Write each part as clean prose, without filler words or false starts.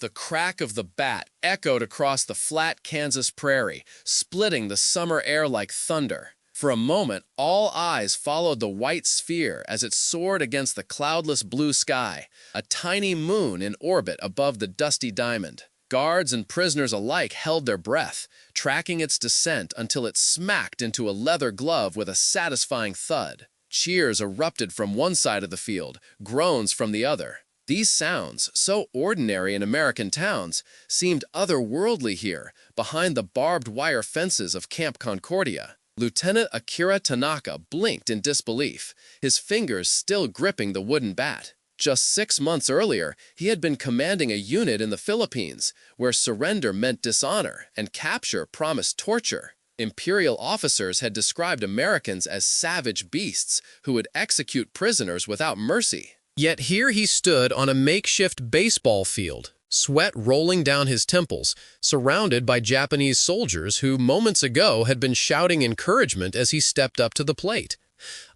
The crack of the bat echoed across the flat Kansas prairie, splitting the summer air like thunder. For a moment, all eyes followed the white sphere as it soared against the cloudless blue sky, a tiny moon in orbit above the dusty diamond. Guards and prisoners alike held their breath, tracking its descent until it smacked into a leather glove with a satisfying thud. Cheers erupted from one side of the field, groans from the other. These sounds, so ordinary in American towns, seemed otherworldly here, behind the barbed wire fences of Camp Concordia. Lieutenant Akira Tanaka blinked in disbelief, his fingers still gripping the wooden bat. Just 6 months earlier, he had been commanding a unit in the Philippines, where surrender meant dishonor and capture promised torture. Imperial officers had described Americans as savage beasts who would execute prisoners without mercy. Yet here he stood on a makeshift baseball field, sweat rolling down his temples, surrounded by Japanese soldiers who moments ago had been shouting encouragement as he stepped up to the plate.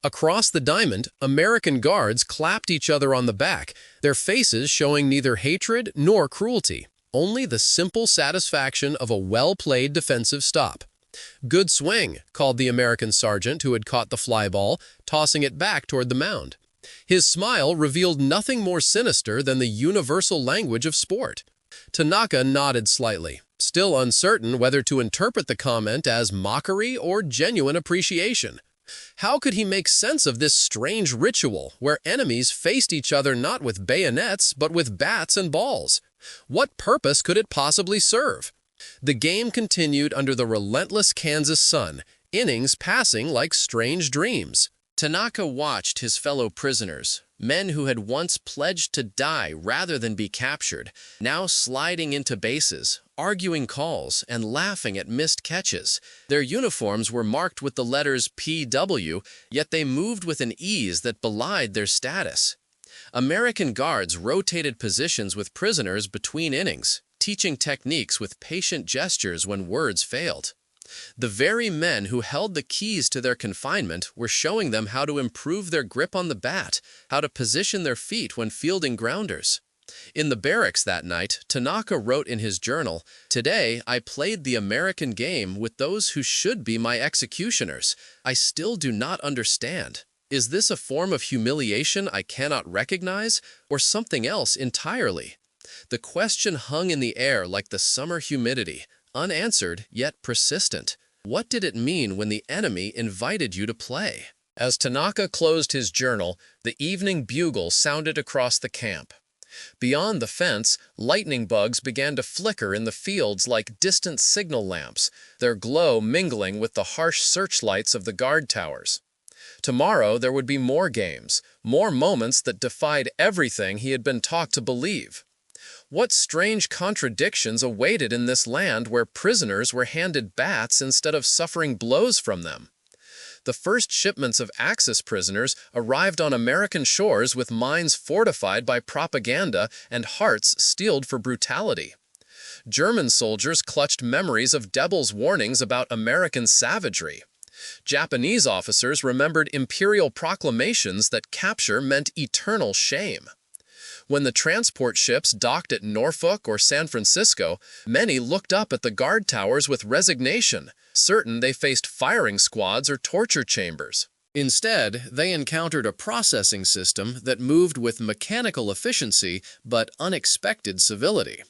Across the diamond, American guards clapped each other on the back, their faces showing neither hatred nor cruelty, only the simple satisfaction of a well-played defensive stop. "Good swing," called the American sergeant who had caught the fly ball, tossing it back toward the mound. His smile revealed nothing more sinister than the universal language of sport. Tanaka nodded slightly, still uncertain whether to interpret the comment as mockery or genuine appreciation. How could he make sense of this strange ritual where enemies faced each other not with bayonets but with bats and balls? What purpose could it possibly serve? The game continued under the relentless Kansas sun, innings passing like strange dreams. Tanaka watched his fellow prisoners, men who had once pledged to die rather than be captured, now sliding into bases, arguing calls, and laughing at missed catches. Their uniforms were marked with the letters PW, yet they moved with an ease that belied their status. American guards rotated positions with prisoners between innings, teaching techniques with patient gestures when words failed. The very men who held the keys to their confinement were showing them how to improve their grip on the bat, how to position their feet when fielding grounders. In the barracks that night, Tanaka wrote in his journal, "Today, I played the American game with those who should be my executioners. I still do not understand. Is this a form of humiliation I cannot recognize, or something else entirely?" The question hung in the air like the summer humidity, unanswered yet persistent. What did it mean when the enemy invited you to play? As Tanaka closed his journal, the evening bugle sounded across the camp. Beyond the fence, lightning bugs began to flicker in the fields like distant signal lamps, their glow mingling with the harsh searchlights of the guard towers. Tomorrow there would be more games, more moments that defied everything he had been taught to believe. What strange contradictions awaited in this land where prisoners were handed bats instead of suffering blows from them? The first shipments of Axis prisoners arrived on American shores with minds fortified by propaganda and hearts steeled for brutality. German soldiers clutched memories of Debel's warnings about American savagery. Japanese officers remembered imperial proclamations that capture meant eternal shame. When the transport ships docked at Norfolk or San Francisco, many looked up at the guard towers with resignation, certain they faced firing squads or torture chambers. Instead, they encountered a processing system that moved with mechanical efficiency but unexpected civility.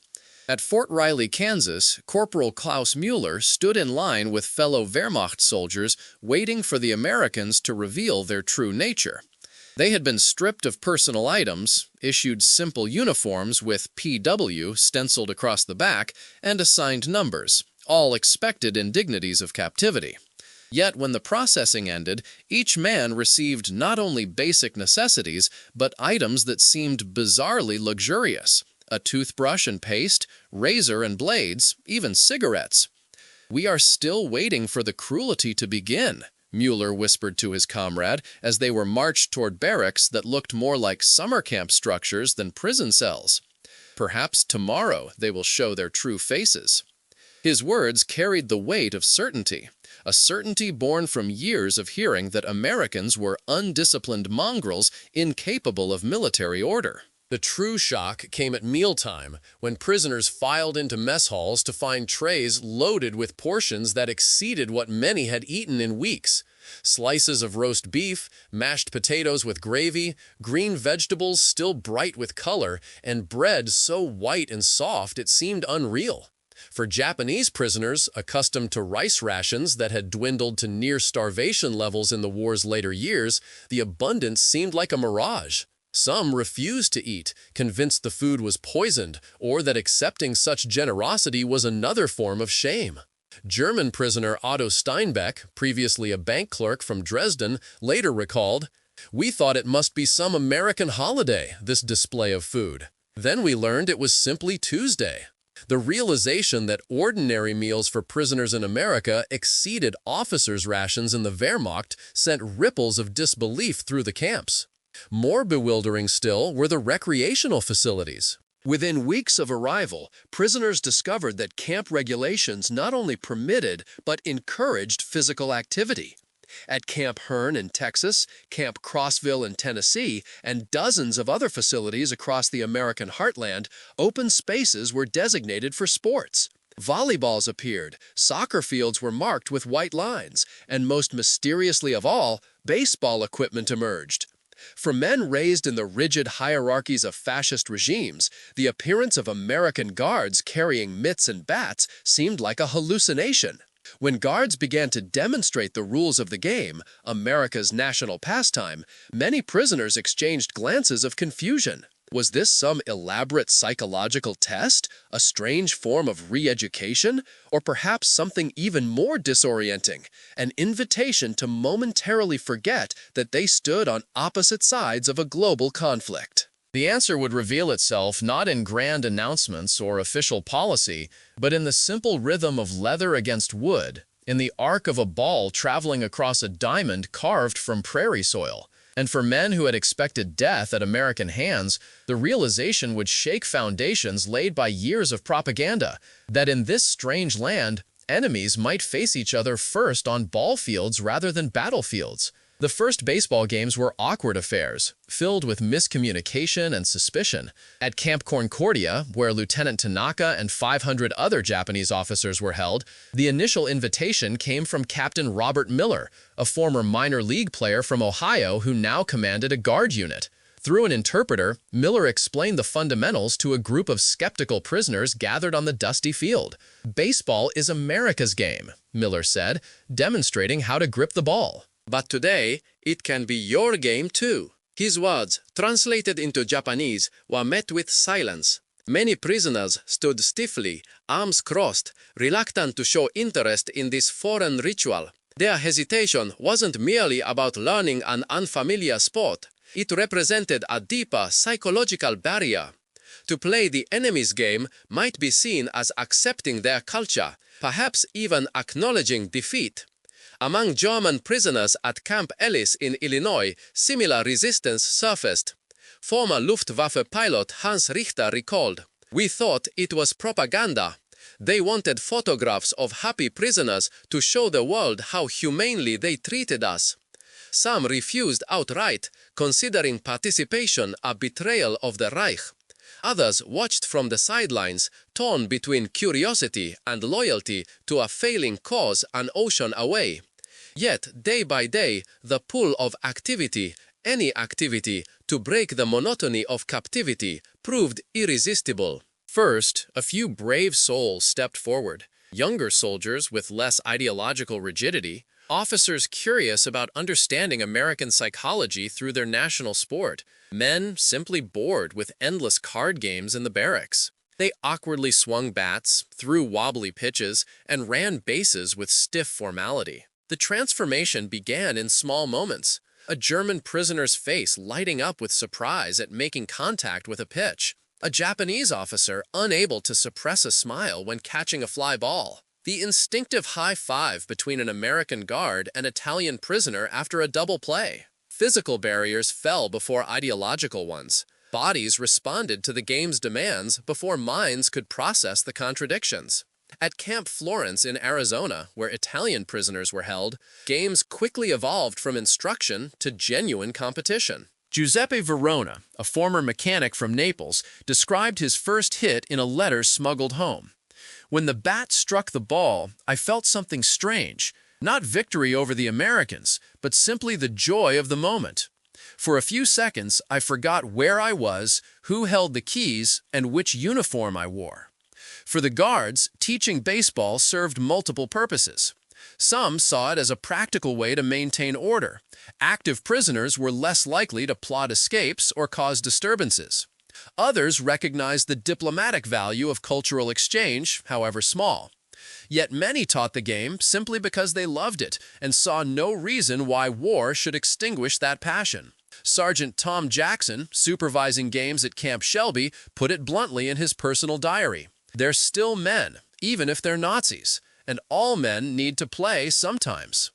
At Fort Riley, Kansas, Corporal Klaus Mueller stood in line with fellow Wehrmacht soldiers waiting for the Americans to reveal their true nature. They had been stripped of personal items, issued simple uniforms with PW stenciled across the back, and assigned numbers, all expected indignities of captivity. Yet when the processing ended, each man received not only basic necessities, but items that seemed bizarrely luxurious: a toothbrush and paste, razor and blades, even cigarettes. "We are still waiting for the cruelty to begin," Mueller whispered to his comrade as they were marched toward barracks that looked more like summer camp structures than prison cells. "Perhaps tomorrow they will show their true faces." His words carried the weight of certainty, a certainty born from years of hearing that Americans were undisciplined mongrels incapable of military order. The true shock came at mealtime, when prisoners filed into mess halls to find trays loaded with portions that exceeded what many had eaten in weeks. Slices of roast beef, mashed potatoes with gravy, green vegetables still bright with color, and bread so white and soft it seemed unreal. For Japanese prisoners, accustomed to rice rations that had dwindled to near starvation levels in the war's later years, the abundance seemed like a mirage. Some refused to eat, convinced the food was poisoned, or that accepting such generosity was another form of shame. German prisoner Otto Steinbeck, previously a bank clerk from Dresden, later recalled, "We thought it must be some American holiday, this display of food. Then we learned it was simply Tuesday." The realization that ordinary meals for prisoners in America exceeded officers' rations in the Wehrmacht sent ripples of disbelief through the camps. More bewildering still were the recreational facilities. Within weeks of arrival, prisoners discovered that camp regulations not only permitted but encouraged physical activity. At Camp Hearn in Texas, Camp Crossville in Tennessee, and dozens of other facilities across the American heartland, open spaces were designated for sports. Volleyballs appeared, soccer fields were marked with white lines, and most mysteriously of all, baseball equipment emerged. For men raised in the rigid hierarchies of fascist regimes, the appearance of American guards carrying mitts and bats seemed like a hallucination. When guards began to demonstrate the rules of the game, America's national pastime, many prisoners exchanged glances of confusion. Was this some elaborate psychological test, a strange form of re-education, or perhaps something even more disorienting, an invitation to momentarily forget that they stood on opposite sides of a global conflict? The answer would reveal itself not in grand announcements or official policy, but in the simple rhythm of leather against wood, in the arc of a ball traveling across a diamond carved from prairie soil. And for men who had expected death at American hands, the realization would shake foundations laid by years of propaganda, that in this strange land, enemies might face each other first on ball fields rather than battlefields. The first baseball games were awkward affairs, filled with miscommunication and suspicion. At Camp Concordia, where Lieutenant Tanaka and 500 other Japanese officers were held, the initial invitation came from Captain Robert Miller, a former minor league player from Ohio who now commanded a guard unit. Through an interpreter, Miller explained the fundamentals to a group of skeptical prisoners gathered on the dusty field. "Baseball is America's game," Miller said, demonstrating how to grip the ball. "But today, it can be your game too." His words, translated into Japanese, were met with silence. Many prisoners stood stiffly, arms crossed, reluctant to show interest in this foreign ritual. Their hesitation wasn't merely about learning an unfamiliar sport. It represented a deeper psychological barrier. To play the enemy's game might be seen as accepting their culture, perhaps even acknowledging defeat. Among German prisoners at Camp Ellis in Illinois, similar resistance surfaced. Former Luftwaffe pilot Hans Richter recalled, "We thought it was propaganda. They wanted photographs of happy prisoners to show the world how humanely they treated us." Some refused outright, considering participation a betrayal of the Reich. Others watched from the sidelines, torn between curiosity and loyalty to a failing cause an ocean away. Yet, day by day, the pull of activity, any activity, to break the monotony of captivity, proved irresistible. First, a few brave souls stepped forward. Younger soldiers with less ideological rigidity, officers curious about understanding American psychology through their national sport, men simply bored with endless card games in the barracks. They awkwardly swung bats, threw wobbly pitches, and ran bases with stiff formality. The transformation began in small moments, a German prisoner's face lighting up with surprise at making contact with a pitch, a Japanese officer unable to suppress a smile when catching a fly ball, the instinctive high five between an American guard and Italian prisoner after a double play. Physical barriers fell before ideological ones. Bodies responded to the game's demands before minds could process the contradictions. At Camp Florence in Arizona, where Italian prisoners were held, games quickly evolved from instruction to genuine competition. Giuseppe Verona, a former mechanic from Naples, described his first hit in a letter smuggled home. When the bat struck the ball, I felt something strange. Not victory over the Americans, but simply the joy of the moment. For a few seconds, I forgot where I was, who held the keys, and which uniform I wore. For the guards, teaching baseball served multiple purposes. Some saw it as a practical way to maintain order. Active prisoners were less likely to plot escapes or cause disturbances. Others recognized the diplomatic value of cultural exchange, however small. Yet many taught the game simply because they loved it and saw no reason why war should extinguish that passion. Sergeant Tom Jackson, supervising games at Camp Shelby, put it bluntly in his personal diary. "They're still men, even if they're Nazis, and all men need to play sometimes."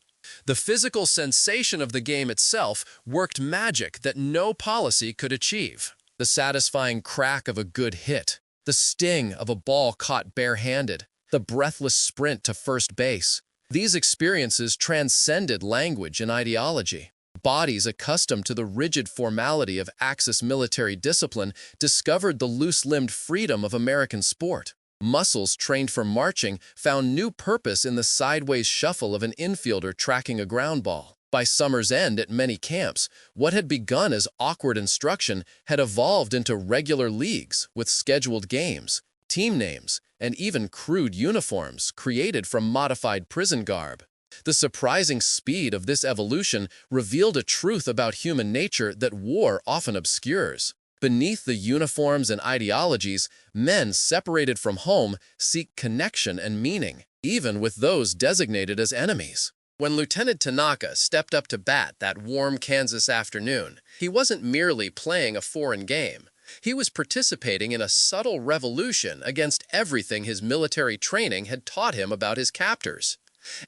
The physical sensation of the game itself worked magic that no policy could achieve. The satisfying crack of a good hit, the sting of a ball caught barehanded, the breathless sprint to first base. These experiences transcended language and ideology. Bodies accustomed to the rigid formality of Axis military discipline discovered the loose-limbed freedom of American sport. Muscles trained for marching found new purpose in the sideways shuffle of an infielder tracking a ground ball. By summer's end at many camps, what had begun as awkward instruction had evolved into regular leagues with scheduled games, team names, and even crude uniforms created from modified prison garb. The surprising speed of this evolution revealed a truth about human nature that war often obscures. Beneath the uniforms and ideologies, men separated from home seek connection and meaning, even with those designated as enemies. When Lieutenant Tanaka stepped up to bat that warm Kansas afternoon, he wasn't merely playing a foreign game. He was participating in a subtle revolution against everything his military training had taught him about his captors.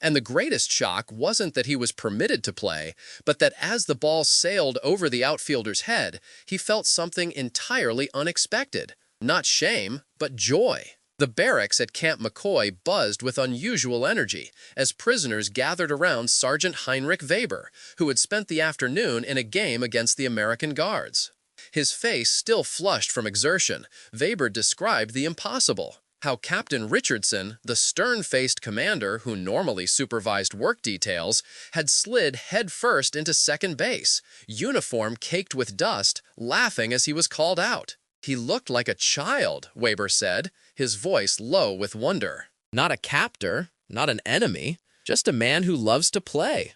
And the greatest shock wasn't that he was permitted to play, but that as the ball sailed over the outfielder's head, he felt something entirely unexpected. Not shame, but joy. The barracks at Camp McCoy buzzed with unusual energy as prisoners gathered around Sergeant Heinrich Weber, who had spent the afternoon in a game against the American Guards. His face still flushed from exertion, Weber described the impossible. How Captain Richardson, the stern-faced commander who normally supervised work details, had slid headfirst into second base, uniform caked with dust, laughing as he was called out. "He looked like a child," Weber said, his voice low with wonder. Not a captor, not an enemy, just a man who loves to play.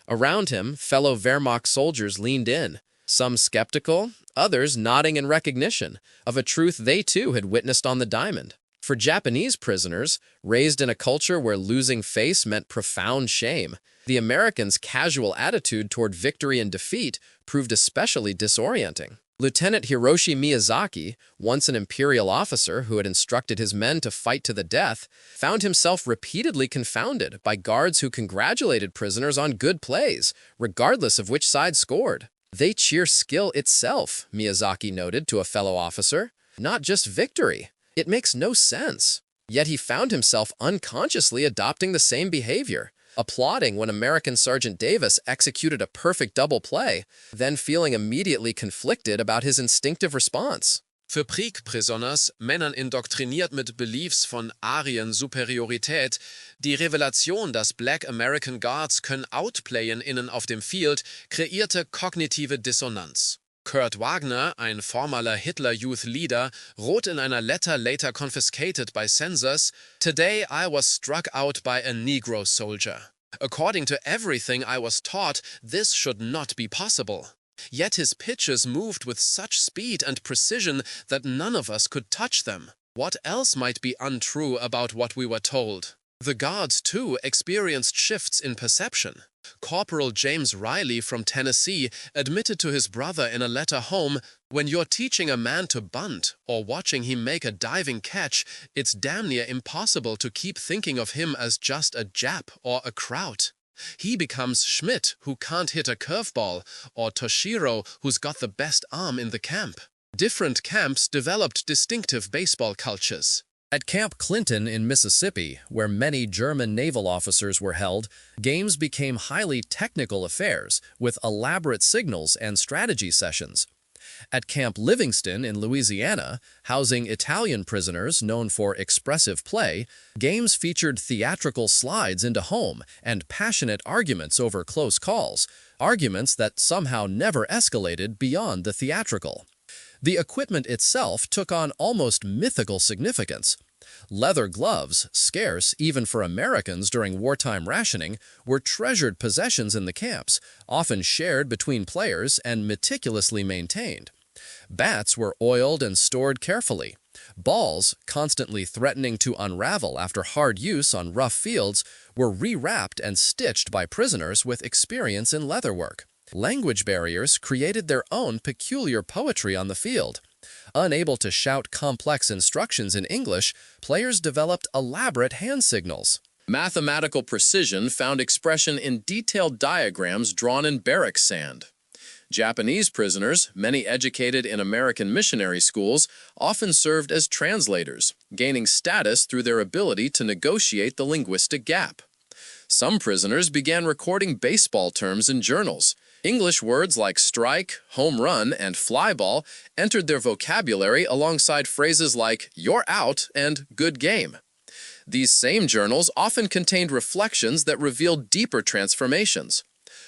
Around him, fellow Wehrmacht soldiers leaned in, some skeptical, others nodding in recognition of a truth they too had witnessed on the diamond. For Japanese prisoners, raised in a culture where losing face meant profound shame, the Americans' casual attitude toward victory and defeat proved especially disorienting. Lieutenant Hiroshi Miyazaki, once an imperial officer who had instructed his men to fight to the death, found himself repeatedly confounded by guards who congratulated prisoners on good plays, regardless of which side scored. "They cheer skill itself," Miyazaki noted to a fellow officer, "not just victory. It makes no sense." Yet he found himself unconsciously adopting the same behavior, applauding when American Sergeant Davis executed a perfect double play, then feeling immediately conflicted about his instinctive response. Für Kriegprisoners, Männern indoktriniert mit Beliefs von Arien-Superiorität, die Revelation, dass Black American Guards können outplayen innen auf dem Field, kreierte kognitive Dissonanz. Kurt Wagner, ein formaler Hitler-Youth-Leader, wrote in einer letter later confiscated by censors, "Today I was struck out by a Negro soldier. According to everything I was taught, this should not be possible." Yet his pitches moved with such speed and precision that none of us could touch them. What else might be untrue about what we were told? The guards, too, experienced shifts in perception. Corporal James Riley from Tennessee admitted to his brother in a letter home, "When you're teaching a man to bunt or watching him make a diving catch, it's damn near impossible to keep thinking of him as just a Jap or a Kraut. He becomes Schmidt, who can't hit a curveball, or Toshiro, who's got the best arm in the camp." Different camps developed distinctive baseball cultures. At Camp Clinton in Mississippi, where many German naval officers were held, games became highly technical affairs with elaborate signals and strategy sessions. At Camp Livingston in Louisiana, housing Italian prisoners known for expressive play, games featured theatrical slides into home and passionate arguments over close calls, arguments that somehow never escalated beyond the theatrical. The equipment itself took on almost mythical significance. Leather gloves, scarce even for Americans during wartime rationing, were treasured possessions in the camps, often shared between players and meticulously maintained. Bats were oiled and stored carefully. Balls, constantly threatening to unravel after hard use on rough fields, were rewrapped and stitched by prisoners with experience in leatherwork. Language barriers created their own peculiar poetry on the field. Unable to shout complex instructions in English, players developed elaborate hand signals. Mathematical precision found expression in detailed diagrams drawn in barrack sand. Japanese prisoners, many educated in American missionary schools, often served as translators, gaining status through their ability to negotiate the linguistic gap. Some prisoners began recording baseball terms in journals. English words like strike, home run, and fly ball entered their vocabulary alongside phrases like "you're out" and "good game." These same journals often contained reflections that revealed deeper transformations.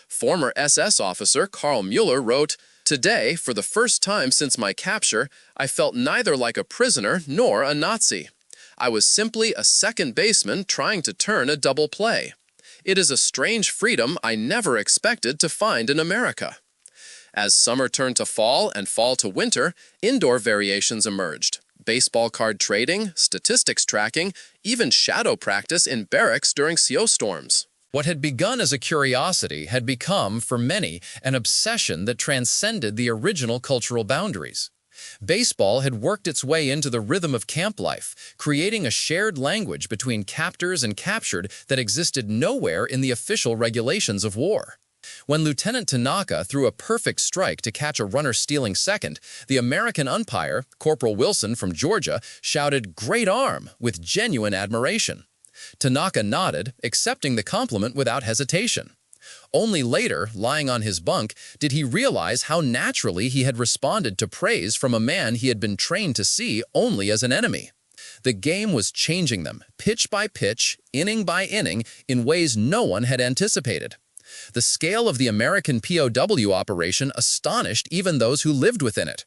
Former SS officer Karl Mueller wrote, "Today, for the first time since my capture, I felt neither like a prisoner nor a Nazi. I was simply a second baseman trying to turn a double play. It is a strange freedom I never expected to find in America." As summer turned to fall and fall to winter, indoor variations emerged. Baseball card trading, statistics tracking, even shadow practice in barracks during snowstorms. What had begun as a curiosity had become, for many, an obsession that transcended the original cultural boundaries. Baseball had worked its way into the rhythm of camp life, creating a shared language between captors and captured that existed nowhere in the official regulations of war. When Lieutenant Tanaka threw a perfect strike to catch a runner stealing second, the American umpire, Corporal Wilson from Georgia, shouted "Great arm" with genuine admiration. Tanaka nodded, accepting the compliment without hesitation. Only later, lying on his bunk, did he realize how naturally he had responded to praise from a man he had been trained to see only as an enemy. The game was changing them, pitch by pitch, inning by inning, in ways no one had anticipated. The scale of the American POW operation astonished even those who lived within it.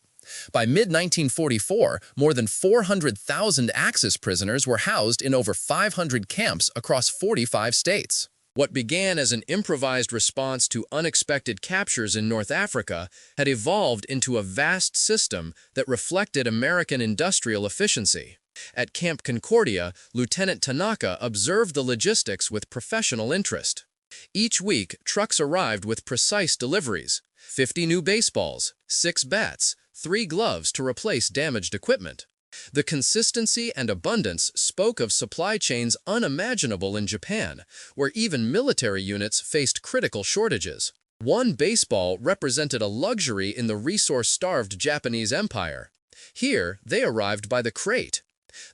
By mid-1944, more than 400,000 Axis prisoners were housed in over 500 camps across 45 states. What began as an improvised response to unexpected captures in North Africa had evolved into a vast system that reflected American industrial efficiency. At Camp Concordia, Lieutenant Tanaka observed the logistics with professional interest. Each week, trucks arrived with precise deliveries: 50 new baseballs, 6 bats, 3 gloves to replace damaged equipment. The consistency and abundance spoke of supply chains unimaginable in Japan, where even military units faced critical shortages. One baseball represented a luxury in the resource-starved Japanese empire. Here, they arrived by the crate.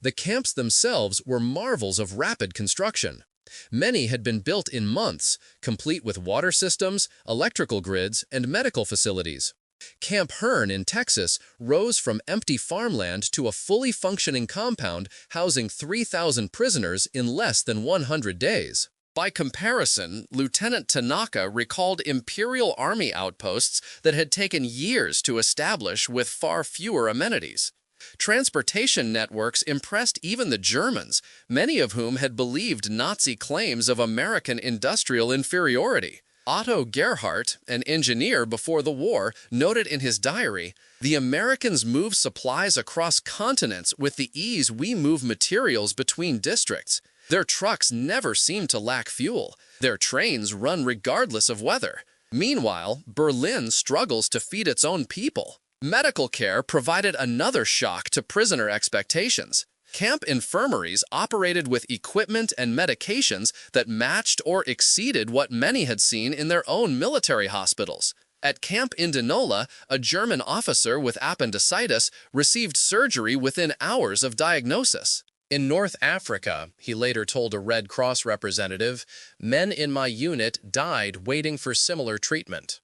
The camps themselves were marvels of rapid construction. Many had been built in months, complete with water systems, electrical grids, and medical facilities. Camp Hearn in Texas rose from empty farmland to a fully functioning compound housing 3,000 prisoners in less than 100 days. By comparison, Lieutenant Tanaka recalled Imperial Army outposts that had taken years to establish with far fewer amenities. Transportation networks impressed even the Germans, many of whom had believed Nazi claims of American industrial inferiority. Otto Gerhardt, an engineer before the war, noted in his diary, "The Americans move supplies across continents with the ease we move materials between districts. Their trucks never seem to lack fuel. Their trains run regardless of weather. Meanwhile, Berlin struggles to feed its own people." Medical care provided another shock to prisoner expectations. Camp infirmaries operated with equipment and medications that matched or exceeded what many had seen in their own military hospitals. At Camp Indianola, a German officer with appendicitis received surgery within hours of diagnosis. In North Africa, he later told a Red Cross representative, men in my unit died waiting for similar treatment.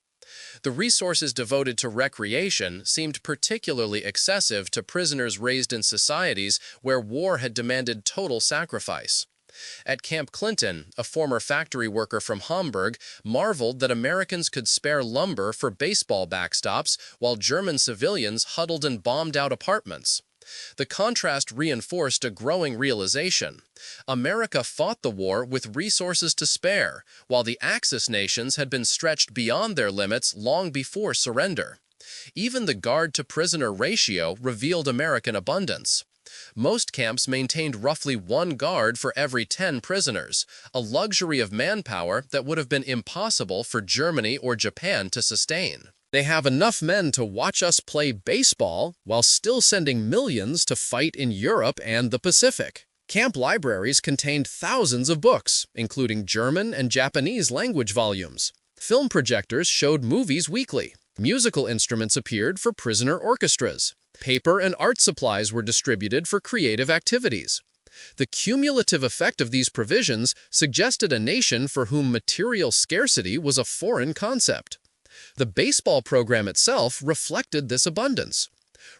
The resources devoted to recreation seemed particularly excessive to prisoners raised in societies where war had demanded total sacrifice. At Camp Clinton, a former factory worker from Hamburg marveled that Americans could spare lumber for baseball backstops while German civilians huddled in bombed-out apartments. The contrast reinforced a growing realization. America fought the war with resources to spare, while the Axis nations had been stretched beyond their limits long before surrender. Even the guard-to-prisoner ratio revealed American abundance. Most camps maintained roughly one guard for every 10 prisoners, a luxury of manpower that would have been impossible for Germany or Japan to sustain. They have enough men to watch us play baseball while still sending millions to fight in Europe and the Pacific. Camp libraries contained thousands of books, including German and Japanese language volumes. Film projectors showed movies weekly. Musical instruments appeared for prisoner orchestras. Paper and art supplies were distributed for creative activities. The cumulative effect of these provisions suggested a nation for whom material scarcity was a foreign concept. The baseball program itself reflected this abundance.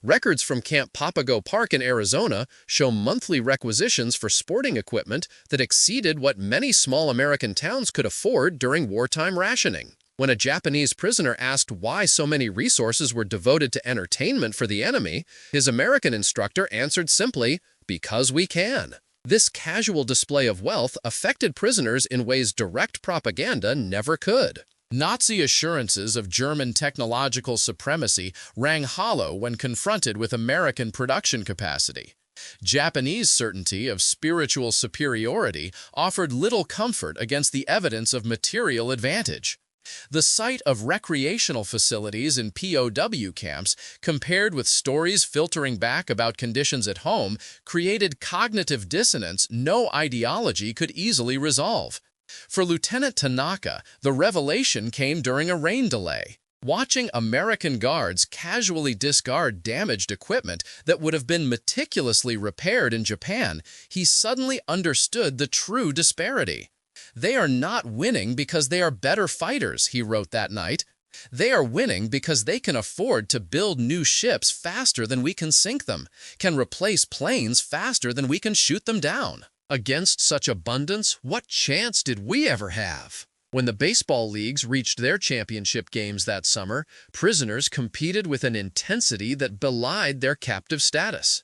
Records from Camp Papago Park in Arizona show monthly requisitions for sporting equipment that exceeded what many small American towns could afford during wartime rationing. When a Japanese prisoner asked why so many resources were devoted to entertainment for the enemy, his American instructor answered simply, "Because we can." This casual display of wealth affected prisoners in ways direct propaganda never could. Nazi assurances of German technological supremacy rang hollow when confronted with American production capacity. Japanese certainty of spiritual superiority offered little comfort against the evidence of material advantage. The sight of recreational facilities in POW camps, compared with stories filtering back about conditions at home, created cognitive dissonance no ideology could easily resolve. For Lieutenant Tanaka, the revelation came during a rain delay. Watching American guards casually discard damaged equipment that would have been meticulously repaired in Japan, he suddenly understood the true disparity. They are not winning because they are better fighters, he wrote that night. They are winning because they can afford to build new ships faster than we can sink them, can replace planes faster than we can shoot them down. Against such abundance, what chance did we ever have? When the baseball leagues reached their championship games that summer, prisoners competed with an intensity that belied their captive status.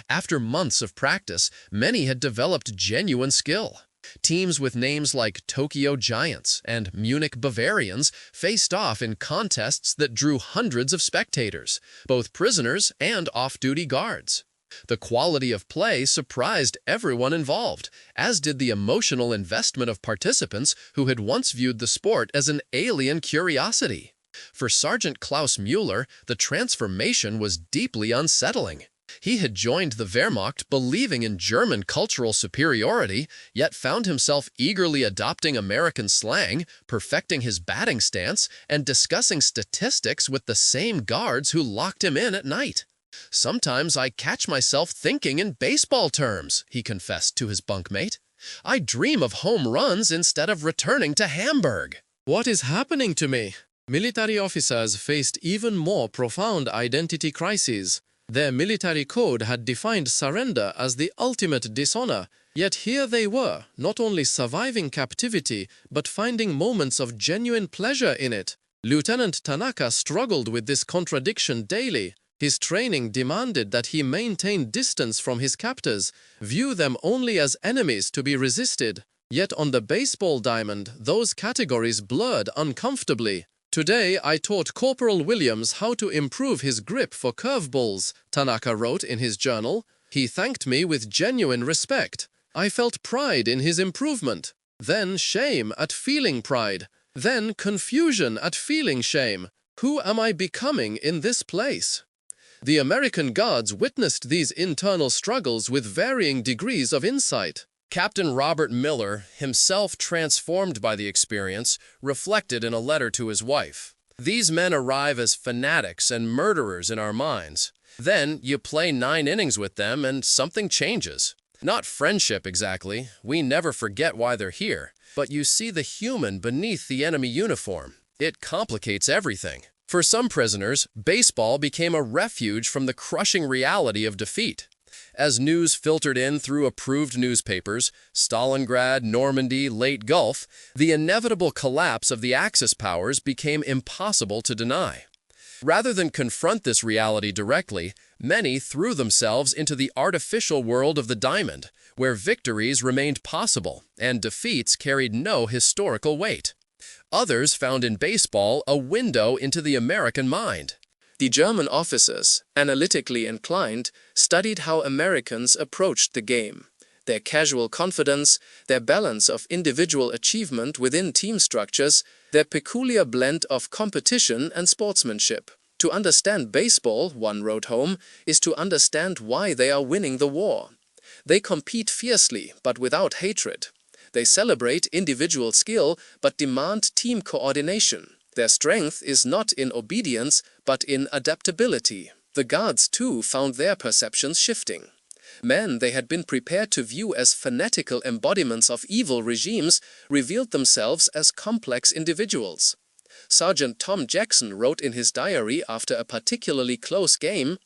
After months of practice, many had developed genuine skill. Teams with names like Tokyo Giants and Munich Bavarians faced off in contests that drew hundreds of spectators, both prisoners and off-duty guards. The quality of play surprised everyone involved, as did the emotional investment of participants who had once viewed the sport as an alien curiosity. For Sergeant Klaus Mueller, the transformation was deeply unsettling. He had joined the Wehrmacht believing in German cultural superiority, yet found himself eagerly adopting American slang, perfecting his batting stance, and discussing statistics with the same guards who locked him in at night. "Sometimes I catch myself thinking in baseball terms," he confessed to his bunkmate. "I dream of home runs instead of returning to Hamburg. What is happening to me?" Military officers faced even more profound identity crises. Their military code had defined surrender as the ultimate dishonor, yet here they were, not only surviving captivity, but finding moments of genuine pleasure in it. Lieutenant Tanaka struggled with this contradiction daily. His training demanded that he maintain distance from his captors, view them only as enemies to be resisted. Yet on the baseball diamond, those categories blurred uncomfortably. "Today, I taught Corporal Williams how to improve his grip for curveballs," Tanaka wrote in his journal. "He thanked me with genuine respect. I felt pride in his improvement, then shame at feeling pride, then confusion at feeling shame. Who am I becoming in this place?" The American Guards witnessed these internal struggles with varying degrees of insight. Captain Robert Miller, himself transformed by the experience, reflected in a letter to his wife. "These men arrive as fanatics and murderers in our minds. Then you play 9 innings with them and something changes. Not friendship exactly. We never forget why they're here. But you see the human beneath the enemy uniform. It complicates everything. For some prisoners, baseball became a refuge from the crushing reality of defeat. As news filtered in through approved newspapers, Stalingrad, Normandy, late Gulf, the inevitable collapse of the Axis powers became impossible to deny. Rather than confront this reality directly, many threw themselves into the artificial world of the diamond, where victories remained possible and defeats carried no historical weight. Others found in baseball a window into the American mind. The German officers, analytically inclined, studied how Americans approached the game, their casual confidence, their balance of individual achievement within team structures, their peculiar blend of competition and sportsmanship. To understand baseball, one wrote home, is to understand why they are winning the war. They compete fiercely, but without hatred. They celebrate individual skill, but demand team coordination. Their strength is not in obedience, but in adaptability. The guards, too, found their perceptions shifting. Men they had been prepared to view as fanatical embodiments of evil regimes revealed themselves as complex individuals. Sergeant Tom Jackson wrote in his diary after a particularly close game,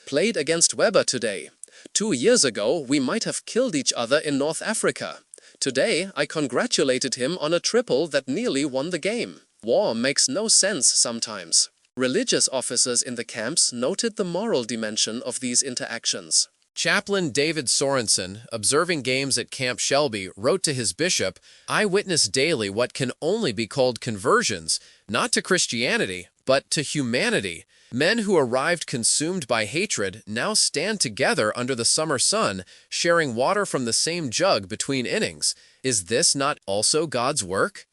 "Played against Weber today. 2 years ago, we might have killed each other in North Africa. Today, I congratulated him on a triple that nearly won the game." War makes no sense sometimes. Religious officers in the camps noted the moral dimension of these interactions. Chaplain David Sorensen, observing games at Camp Shelby, wrote to his bishop, "I witness daily what can only be called conversions, not to Christianity, but to humanity. Men who arrived consumed by hatred now stand together under the summer sun, sharing water from the same jug between innings. Is this not also God's work?"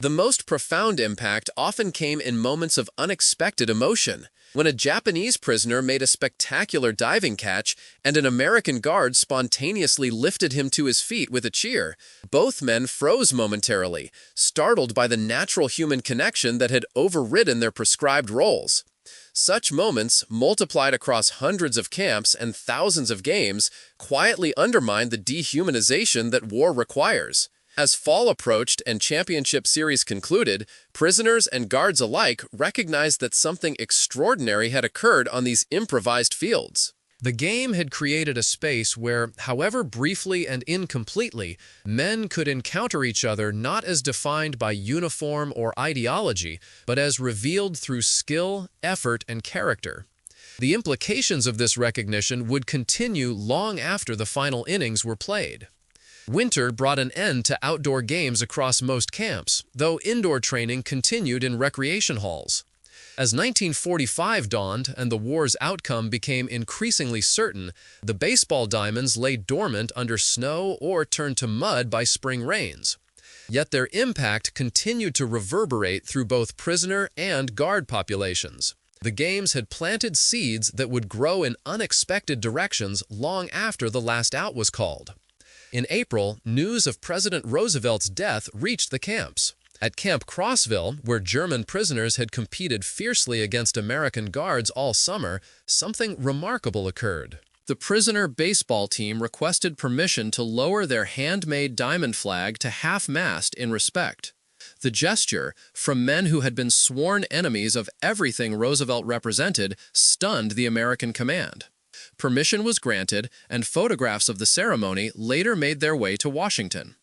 The most profound impact often came in moments of unexpected emotion. When a Japanese prisoner made a spectacular diving catch and an American guard spontaneously lifted him to his feet with a cheer, both men froze momentarily, startled by the natural human connection that had overridden their prescribed roles. Such moments, multiplied across hundreds of camps and thousands of games, quietly undermined the dehumanization that war requires. As fall approached and championship series concluded, prisoners and guards alike recognized that something extraordinary had occurred on these improvised fields. The game had created a space where, however briefly and incompletely, men could encounter each other not as defined by uniform or ideology, but as revealed through skill, effort, and character. The implications of this recognition would continue long after the final innings were played. Winter brought an end to outdoor games across most camps, though indoor training continued in recreation halls. As 1945 dawned and the war's outcome became increasingly certain, the baseball diamonds lay dormant under snow or turned to mud by spring rains. Yet their impact continued to reverberate through both prisoner and guard populations. The games had planted seeds that would grow in unexpected directions long after the last out was called. In April, news of President Roosevelt's death reached the camps. At Camp Crossville, where German prisoners had competed fiercely against American guards all summer, something remarkable occurred. The prisoner baseball team requested permission to lower their handmade diamond flag to half-mast in respect. The gesture, from men who had been sworn enemies of everything Roosevelt represented, stunned the American command. Permission was granted, and photographs of the ceremony later made their way to Washington.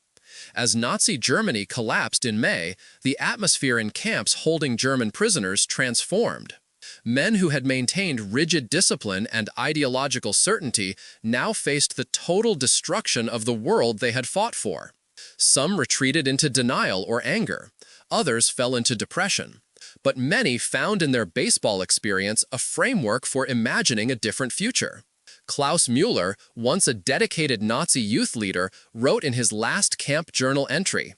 As Nazi Germany collapsed in May, the atmosphere in camps holding German prisoners transformed. Men who had maintained rigid discipline and ideological certainty now faced the total destruction of the world they had fought for. Some retreated into denial or anger. Others fell into depression. But many found in their baseball experience a framework for imagining a different future. Klaus Müller, once a dedicated Nazi youth leader, wrote in his last camp journal entry,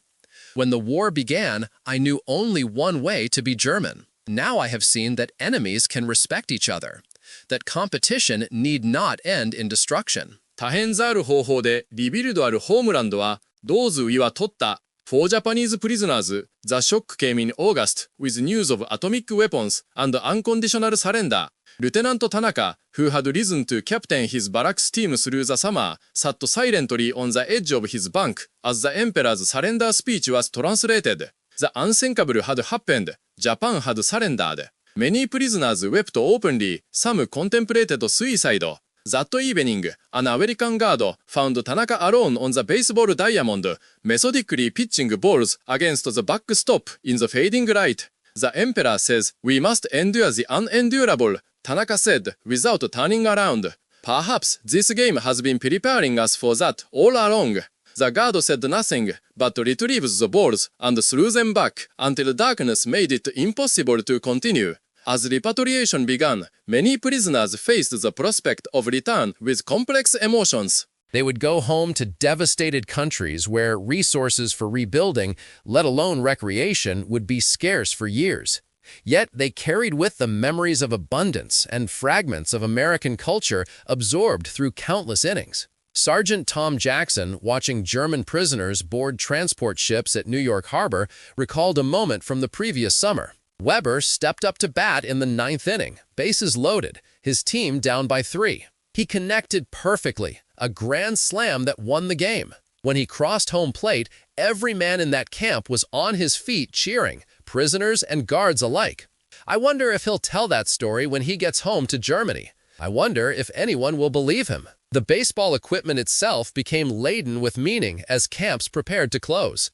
"When the war began, I knew only one way to be German. Now I have seen that enemies can respect each other, that competition need not end in destruction." 多変ざる方法でリビルドあるホームランドは、those we were 取った For Japanese prisoners, the shock came in August with news of atomic weapons and unconditional surrender. Lieutenant Tanaka, who had risen to captain his barracks team through the summer, sat silently on the edge of his bunk as the emperor's surrender speech was translated. The unthinkable had happened. Japan had surrendered. Many prisoners wept openly. Some contemplated suicide. That evening, an American guard found Tanaka alone on the baseball diamond, methodically pitching balls against the backstop in the fading light. The emperor says, "We must endure the unendurable," Tanaka said, without turning around. "Perhaps this game has been preparing us for that all along." The guard said nothing, but retrieved the balls and threw them back until darkness made it impossible to continue. As repatriation began, many prisoners faced the prospect of return with complex emotions. They would go home to devastated countries where resources for rebuilding, let alone recreation, would be scarce for years. Yet they carried with them memories of abundance and fragments of American culture absorbed through countless innings. Sergeant Tom Jackson, watching German prisoners board transport ships at New York Harbor, recalled a moment from the previous summer. Weber stepped up to bat in the 9th inning, bases loaded, his team down by 3. He connected perfectly, a grand slam that won the game. When he crossed home plate, every man in that camp was on his feet cheering, prisoners and guards alike. I wonder if he'll tell that story when he gets home to Germany. I wonder if anyone will believe him. The baseball equipment itself became laden with meaning as camps prepared to close.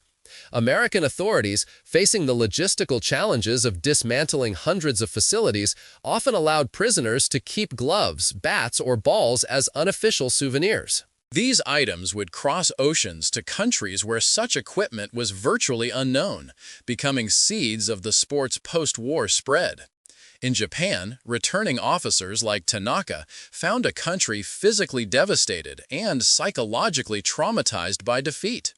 American authorities, facing the logistical challenges of dismantling hundreds of facilities, often allowed prisoners to keep gloves, bats, or balls as unofficial souvenirs. These items would cross oceans to countries where such equipment was virtually unknown, becoming seeds of the sport's post-war spread. In Japan, returning officers like Tanaka found a country physically devastated and psychologically traumatized by defeat.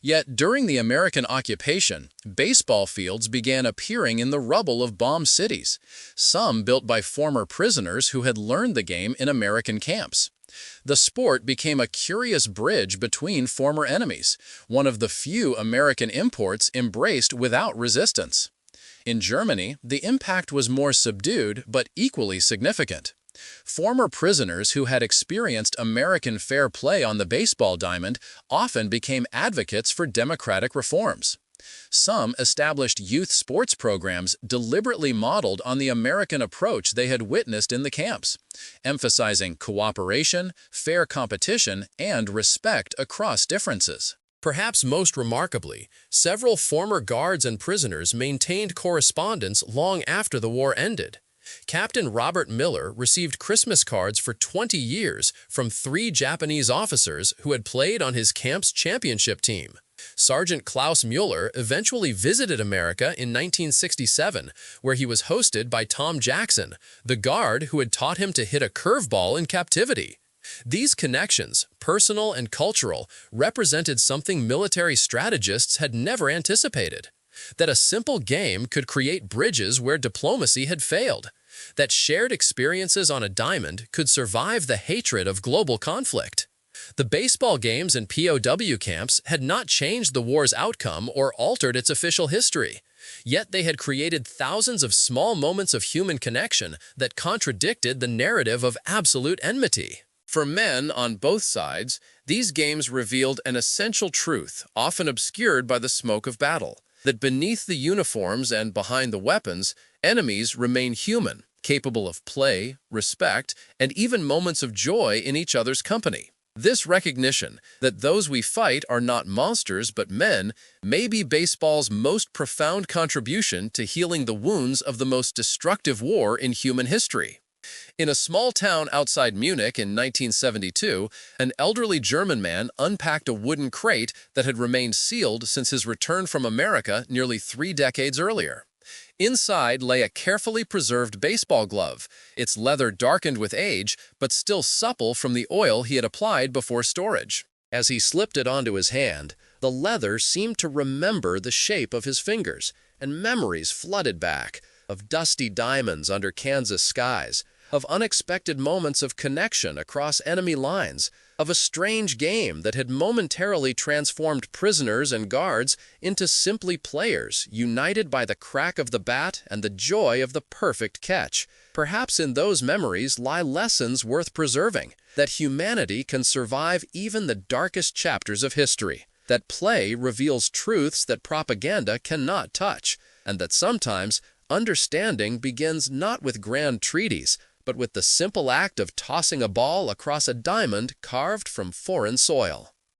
Yet during the American occupation, baseball fields began appearing in the rubble of bombed cities, some built by former prisoners who had learned the game in American camps. The sport became a curious bridge between former enemies, one of the few American imports embraced without resistance. In Germany, the impact was more subdued but equally significant. Former prisoners who had experienced American fair play on the baseball diamond often became advocates for democratic reforms. Some established youth sports programs deliberately modeled on the American approach they had witnessed in the camps, emphasizing cooperation, fair competition, and respect across differences. Perhaps most remarkably, several former guards and prisoners maintained correspondence long after the war ended. Captain Robert Miller received Christmas cards for 20 years from 3 Japanese officers who had played on his camp's championship team. Sergeant Klaus Mueller eventually visited America in 1967, where he was hosted by Tom Jackson, the guard who had taught him to hit a curveball in captivity. These connections, personal and cultural, represented something military strategists had never anticipated. That a simple game could create bridges where diplomacy had failed. That shared experiences on a diamond could survive the hatred of global conflict. The baseball games and POW camps had not changed the war's outcome or altered its official history. Yet they had created thousands of small moments of human connection that contradicted the narrative of absolute enmity. For men on both sides, these games revealed an essential truth, often obscured by the smoke of battle, that beneath the uniforms and behind the weapons, enemies remain human, capable of play, respect, and even moments of joy in each other's company. This recognition that those we fight are not monsters but men may be baseball's most profound contribution to healing the wounds of the most destructive war in human history. In a small town outside Munich in 1972, an elderly German man unpacked a wooden crate that had remained sealed since his return from America nearly 3 decades earlier. Inside lay a carefully preserved baseball glove, its leather darkened with age, but still supple from the oil he had applied before storage. As he slipped it onto his hand, the leather seemed to remember the shape of his fingers, and memories flooded back of dusty diamonds under Kansas skies, of unexpected moments of connection across enemy lines, of a strange game that had momentarily transformed prisoners and guards into simply players, united by the crack of the bat and the joy of the perfect catch. Perhaps in those memories lie lessons worth preserving, that humanity can survive even the darkest chapters of history, that play reveals truths that propaganda cannot touch, and that sometimes understanding begins not with grand treaties, but with the simple act of tossing a ball across a diamond carved from foreign soil.